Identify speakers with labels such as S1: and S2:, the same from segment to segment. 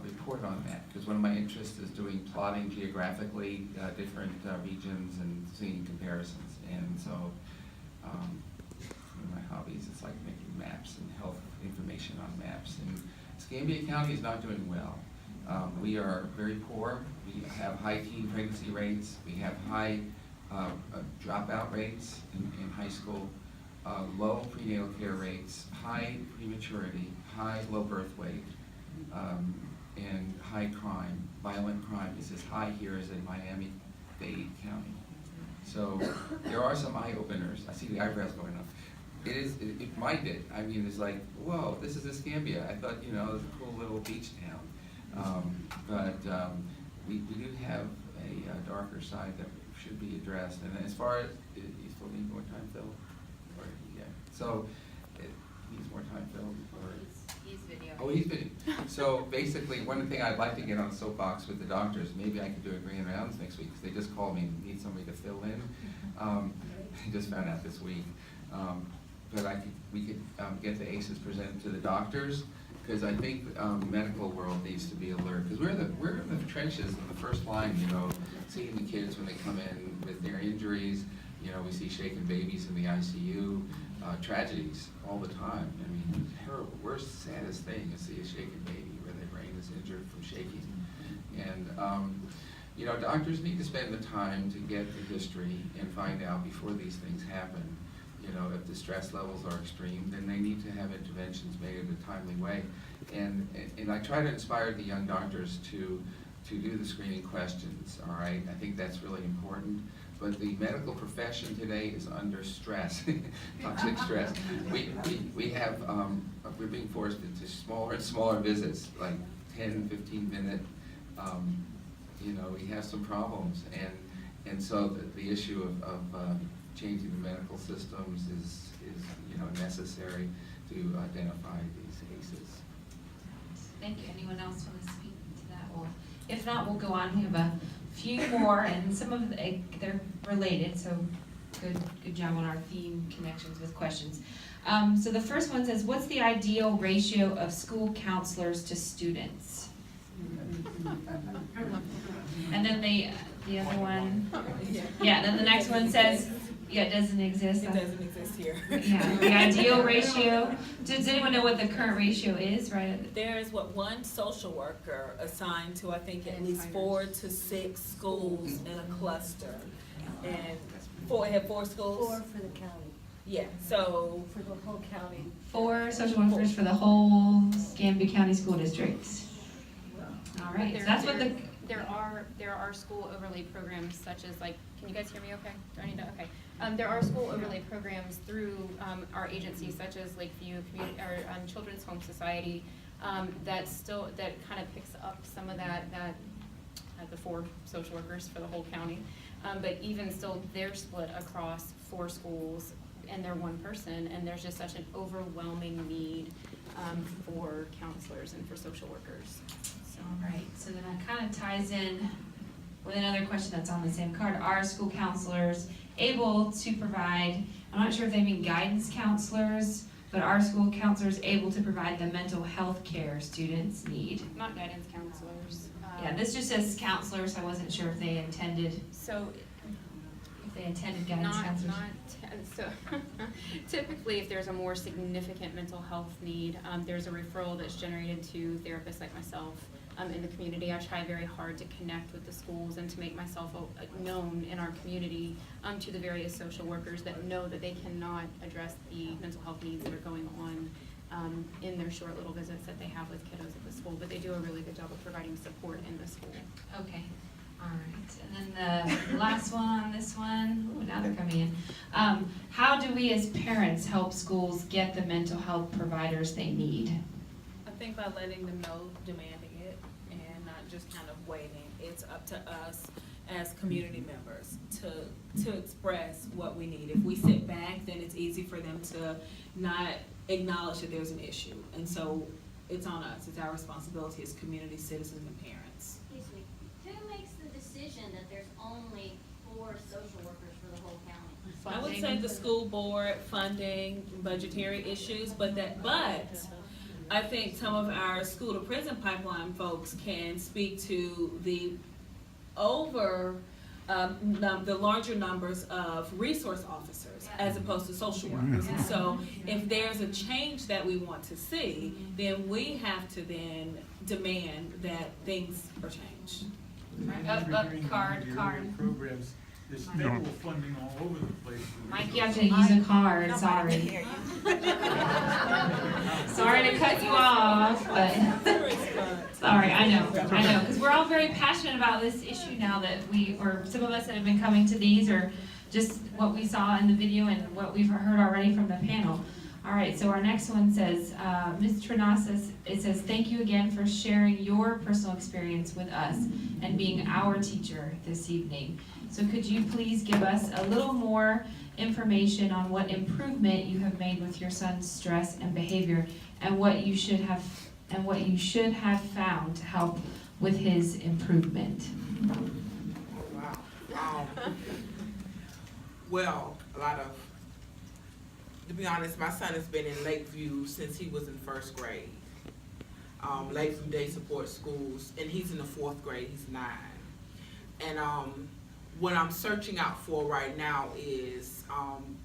S1: report on that, because one of my interests is doing plotting geographically different regions and seeing comparisons. And so one of my hobbies is like making maps and health information on maps. And Escambia County is not doing well. We are very poor. We have high teen pregnancy rates. We have high dropout rates in high school, low prenatal care rates, high prematurity, high low birth weight, and high crime. Violent crime is as high here as in Miami-Dade County. So there are some eye openers. I see the eyebrows going up. It mine did. I mean, it's like, whoa, this is Escambia. I thought, you know, it was a cool little beach town. But we do have a darker side that should be addressed. And as far as, you still need more time, Phil? Or, yeah. So it needs more time, Phil? Or,
S2: he's video.
S1: Oh, he's video. So basically, one thing I'd like to get on a soapbox with the doctors, maybe I could do a grand rounds next week, because they just called me and need somebody to fill in. I just found out this week. But we could get the ACEs presented to the doctors, because I think the medical world needs to be alert, because we're in the trenches in the first line, you know, seeing the kids when they come in with their injuries. You know, we see shaken babies in the ICU, tragedies all the time. I mean, terrible, worst, saddest thing is see a shaken baby where their brain is injured from shaking. And you know, doctors need to spend the time to get the history and find out before these things happen. You know, if the stress levels are extreme, then they need to have interventions made in a timely way. And I try to inspire the young doctors to do the screening questions, all right? I think that's really important. But the medical profession today is under stress, toxic stress. We have, we're being forced into smaller and smaller visits, like 10, 15-minute, you know, we have some problems. And so the issue of changing the medical systems is you know, necessary to identify these cases.
S2: Thank you. Anyone else want to speak to that? Or if not, we'll go on. We have a few more, and some of they're related. So good job on our theme connections with questions. So the first one says, "What's the ideal ratio of school counselors to students?" And then the other one, yeah. Then the next one says, yeah, it doesn't exist.
S3: It doesn't exist here.
S2: Yeah, the ideal ratio. Does anyone know what the current ratio is, right?
S3: There's one social worker assigned to, I think, at least 4 to 6 schools in a cluster. And have 4 schools?
S4: 4 for the county,
S3: Yeah, so,
S4: for the whole county.
S2: 4 social workers for the whole Escambia County School Districts. All right, so that's what the.
S5: There are school overlay programs such as, like, can you guys hear me okay? Do I need to, okay. There are school overlay programs through our agencies such as Lakeview or Children's Home Society that kind of picks up some of that the 4 social workers for the whole county. But even still, they're split across 4 schools and they're one person, and there's just such an overwhelming need for counselors and for social workers.
S2: All right, so then that kind of ties in with another question that's on the same card. Are school counselors able to provide, I'm not sure if they mean guidance counselors, but are school counselors able to provide the mental health care students need?
S5: Not guidance counselors.
S2: Yeah, this just says counselors. I wasn't sure if they intended guidance counselors.
S5: So typically, if there's a more significant mental health need, there's a referral that's generated to therapists like myself in the community. I try very hard to connect with the schools and to make myself known in our community to the various social workers that know that they cannot address the mental health needs that are going on in their short little visits that they have with kiddos at the school. But they do a really good job of providing support in the school.
S2: Okay. All right, and then the last one on this one, ooh, now they're coming in. How do we as parents help schools get the mental health providers they need?
S3: I think by letting them know, demanding it, and not just kind of waiting. It's up to us as community members to express what we need. If we sit back, then it's easy for them to not acknowledge that there's an issue. And so it's on us. It's our responsibility as community citizens and parents.
S6: Excuse me, who makes the decision that there's only 4 social workers for the whole county?
S3: I would say the school board, funding, budgetary issues, but I think some of our school to prison pipeline folks can speak to the the larger numbers of resource officers as opposed to social workers. And so if there's a change that we want to see, then we have to then demand that things are changed.
S2: Card.
S4: Programs, there's federal funding all over the place.
S2: Mike, you have to use a card, sorry. Sorry to cut you off, but, sorry, I know, because we're all very passionate about this issue now that or some of us that have been coming to these, or just what we saw in the video and what we've heard already from the panel. All right, so our next one says, Ms. Trinasas, it says, thank you again for sharing your personal experience with us and being our teacher this evening. So could you please give us a little more information on what improvement you have made with your son's stress and behavior, and what you should have found to help with his improvement?
S7: Wow. Well, to be honest, my son has been in Lakeview since he was in first grade. Lakeview Day Support Schools, and he's in the 4th grade, he's 9. And what I'm searching out for right now is,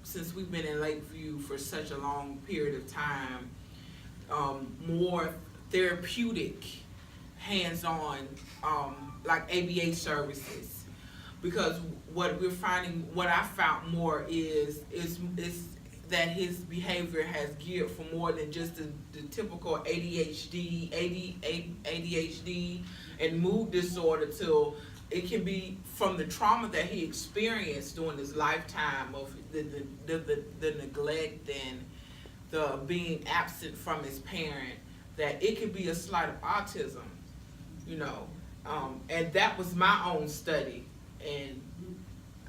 S7: since we've been in Lakeview for such a long period of time, more therapeutic, hands-on, like ABA services. Because what I found more is that his behavior has geared for more than just the typical ADHD and mood disorder, till it can be from the trauma that he experienced during his lifetime of the neglect and the being absent from his parent, that it could be a slight of autism, and that was my own study, and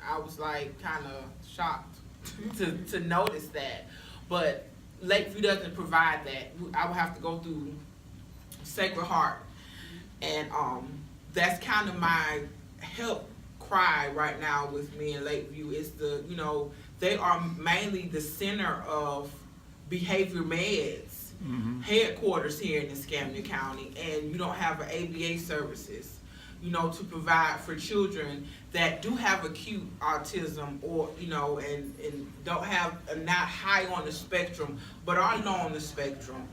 S7: I was like kind of shocked to notice that. But Lakeview doesn't provide that. I would have to go through Sacred Heart, and that's kind of my help cry right now with me in Lakeview. Is they are mainly the center of behavior meds, headquarters here in Escambia County, and you don't have an ABA services, to provide for children that do have acute autism, or and don't have not high on the spectrum, but are low on the spectrum.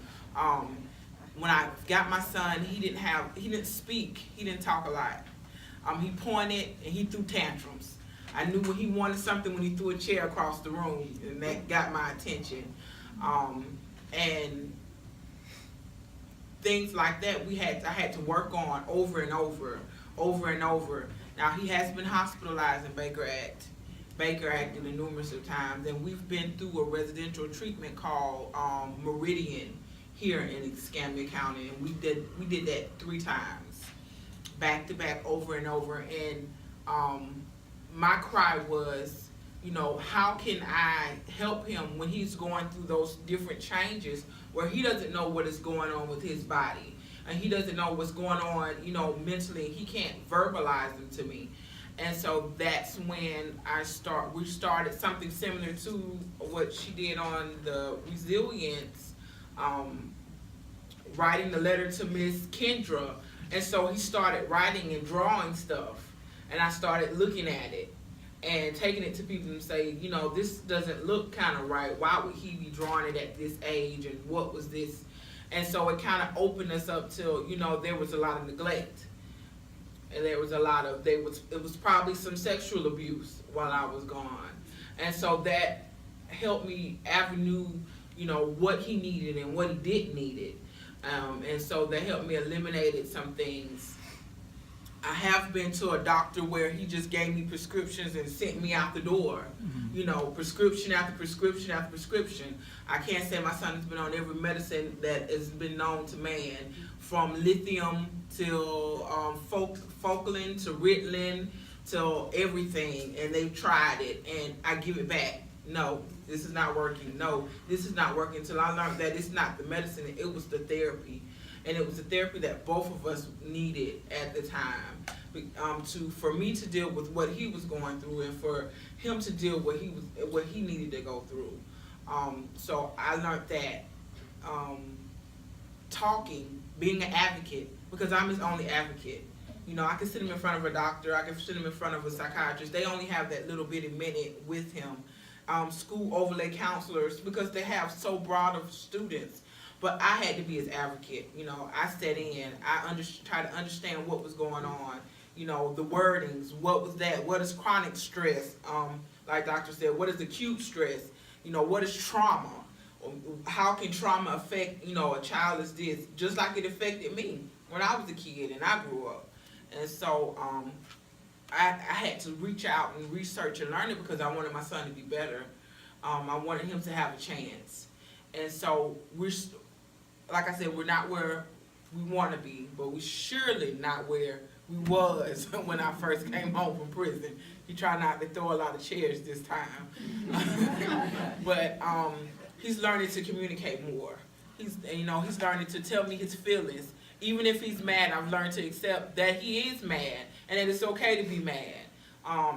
S7: When I got my son, he didn't speak, he didn't talk a lot. He pointed and he threw tantrums. I knew when he wanted something when he threw a chair across the room, and that got my attention. And things like that I had to work on over and over. Now, he has been hospitalized in Baker Act numerous of times, and we've been through a residential treatment called Meridian here in Escambia County, and we did that 3 times, back to back, over and over. And my cry was, how can I help him when he's going through those different changes where he doesn't know what is going on with his body, and he doesn't know what's going on, mentally. He can't verbalize them to me. And so that's when we started something similar to what she did on the resilience, writing the letter to Miss Kendra. And so he started writing and drawing stuff, and I started looking at it and taking it to people and say, this doesn't look kind of right. Why would he be drawing it at this age, and what was this? And so it kind of opened us up till, there was a lot of neglect. And there was it was probably some sexual abuse while I was gone. And so that helped me avenue, what he needed and what he didn't need it. And so that helped me eliminate some things. I have been to a doctor where he just gave me prescriptions and sent me out the door. Prescription after prescription after prescription. I can't say my son has been on every medicine that has been known to man, from lithium till Focalin to Ritalin to everything, and they've tried it, and I give it back. No, this is not working. No, this is not working. Until I learned that it's not the medicine, it was the therapy. And it was the therapy that both of us needed at the time, for me to deal with what he was going through, and for him to deal with what he needed to go through. So I learned that talking, being an advocate, because I'm his only advocate. You know, I can sit him in front of a doctor, I can sit him in front of a psychiatrist. They only have that little bitty minute with him. School overlay counselors, because they have so broad of students. But I had to be his advocate. You know, I sat in, I tried to understand what was going on. You know, the wordings, what was that? What is chronic stress? Like doctor said, what is acute stress? You know, what is trauma? How can trauma affect, you know, a child as this? Just like it affected me when I was a kid and I grew up. And so I had to reach out and research and learn it because I wanted my son to be better. I wanted him to have a chance. And so like I said, we're not where we want to be, but we're surely not where we was when I first came home from prison. He tried not to throw a lot of chairs this time. But he's learning to communicate more. He's learning to tell me his feelings. Even if he's mad, I've learned to accept that he is mad and that it's okay to be mad.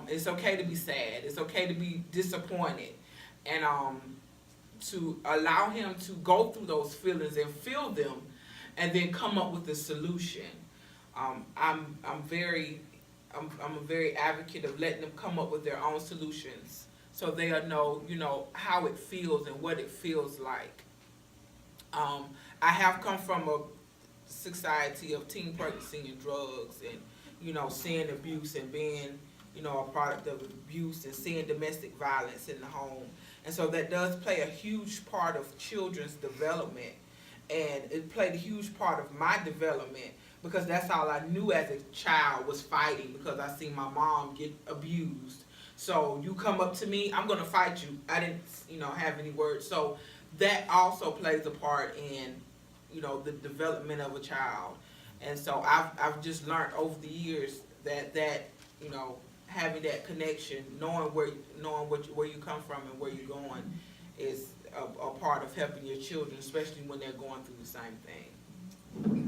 S7: It's okay to be sad. It's okay to be disappointed. And to allow him to go through those feelings and feel them and then come up with a solution. I'm a very advocate of letting them come up with their own solutions so they'll know, you know, how it feels and what it feels like. I have come from a society of teen pregnancy and drugs and, you know, seeing abuse and being, you know, a product of abuse and seeing domestic violence in the home. And so that does play a huge part of children's development. And it played a huge part of my development because that's all I knew as a child was fighting because I seen my mom get abused. So you come up to me, I'm gonna fight you. I didn't, you know, have any words. So that also plays a part in, you know, the development of a child. And so I've just learned over the years that you know, having that connection, knowing where you come from and where you're going is a part of helping your children, especially when they're going through the same thing.